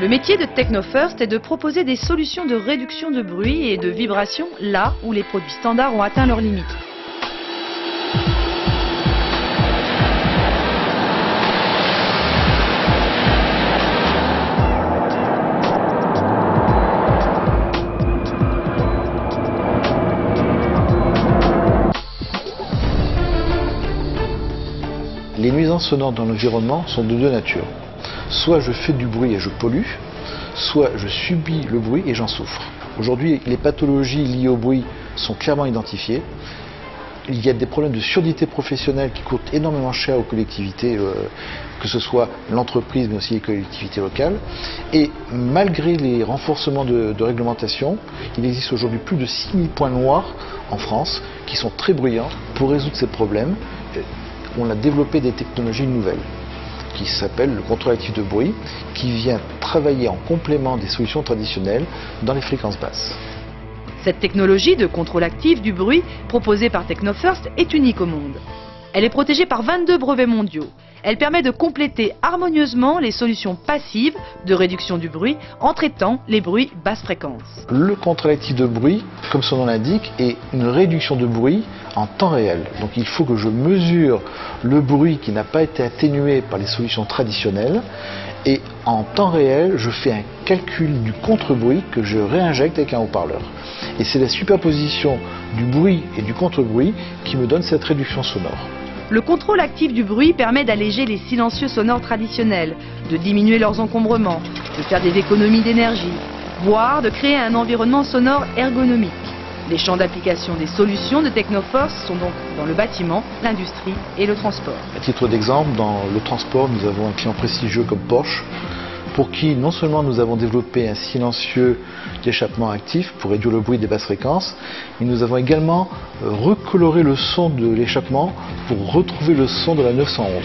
Le métier de TechnoFirst est de proposer des solutions de réduction de bruit et de vibration là où les produits standards ont atteint leurs limites. Les nuisances sonores dans l'environnement sont de deux natures. Soit je fais du bruit et je pollue, soit je subis le bruit et j'en souffre. Aujourd'hui, les pathologies liées au bruit sont clairement identifiées. Il y a des problèmes de surdité professionnelle qui coûtent énormément cher aux collectivités, que ce soit l'entreprise mais aussi les collectivités locales. Et malgré les renforcements de réglementation, il existe aujourd'hui plus de 6000 points noirs en France qui sont très bruyants. Pour résoudre ces problèmes, on a développé des technologies nouvelles qui s'appellent le contrôle actif de bruit, qui vient travailler en complément des solutions traditionnelles dans les fréquences basses. Cette technologie de contrôle actif du bruit proposée par TechnoFirst est unique au monde. Elle est protégée par 22 brevets mondiaux. Elle permet de compléter harmonieusement les solutions passives de réduction du bruit en traitant les bruits basse fréquence. Le contrôle actif de bruit, comme son nom l'indique, est une réduction de bruit en temps réel. Donc il faut que je mesure le bruit qui n'a pas été atténué par les solutions traditionnelles et en temps réel, je fais un calcul du contre-bruit que je réinjecte avec un haut-parleur. Et c'est la superposition du bruit et du contre-bruit qui me donne cette réduction sonore. Le contrôle actif du bruit permet d'alléger les silencieux sonores traditionnels, de diminuer leurs encombrements, de faire des économies d'énergie, voire de créer un environnement sonore ergonomique. Les champs d'application des solutions de TechnoFirst sont donc dans le bâtiment, l'industrie et le transport. À titre d'exemple, dans le transport, nous avons un client prestigieux comme Porsche, pour qui non seulement nous avons développé un silencieux d'échappement actif pour réduire le bruit des basses fréquences, mais nous avons également recoloré le son de l'échappement pour retrouver le son de la 911.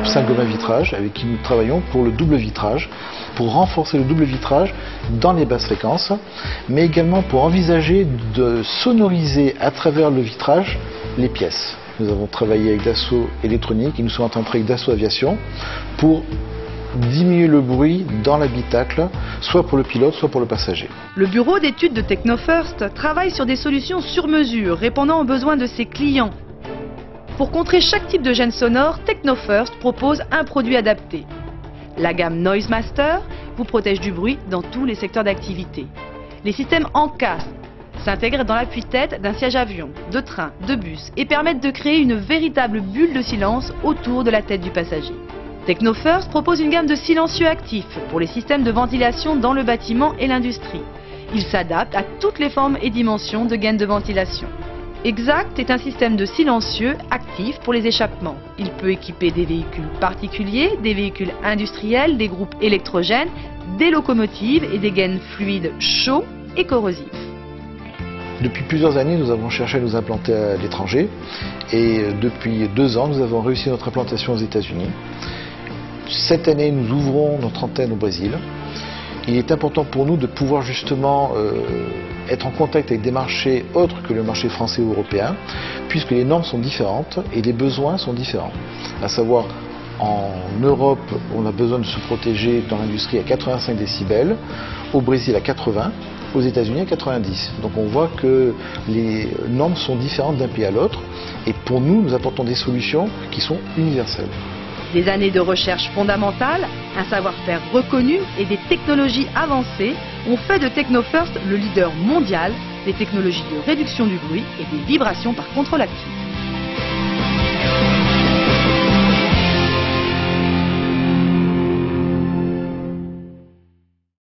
Saint-Gobain Vitrage, avec qui nous travaillons pour le double vitrage, pour renforcer le double vitrage dans les basses fréquences, mais également pour envisager de sonoriser à travers le vitrage les pièces. Nous avons travaillé avec Dassault Électronique et nous sommes en train de travailler avec Dassault Aviation pour diminuer le bruit dans l'habitacle, soit pour le pilote, soit pour le passager. Le bureau d'études de TechnoFirst travaille sur des solutions sur mesure répondant aux besoins de ses clients. Pour contrer chaque type de gêne sonore, TechnoFirst propose un produit adapté. La gamme Noise Master vous protège du bruit dans tous les secteurs d'activité. Les systèmes en casque s'intègrent dans l'appui-tête d'un siège avion, de train, de bus et permettent de créer une véritable bulle de silence autour de la tête du passager. TechnoFirst propose une gamme de silencieux actifs pour les systèmes de ventilation dans le bâtiment et l'industrie. Il s'adapte à toutes les formes et dimensions de gaines de ventilation. Exact est un système de silencieux actif pour les échappements. Il peut équiper des véhicules particuliers, des véhicules industriels, des groupes électrogènes, des locomotives et des gaines fluides chauds et corrosifs. Depuis plusieurs années, nous avons cherché à nous implanter à l'étranger et depuis 2 ans, nous avons réussi notre implantation aux États-Unis. Cette année, nous ouvrons notre antenne au Brésil. Il est important pour nous de pouvoir justement être en contact avec des marchés autres que le marché français ou européen, puisque les normes sont différentes et les besoins sont différents. À savoir, en Europe, on a besoin de se protéger dans l'industrie à 85 décibels, au Brésil à 80, aux États-Unis à 90. Donc on voit que les normes sont différentes d'un pays à l'autre et pour nous, nous apportons des solutions qui sont universelles. Des années de recherche fondamentale, un savoir-faire reconnu et des technologies avancées ont fait de TechnoFirst le leader mondial des technologies de réduction du bruit et des vibrations par contrôle actif.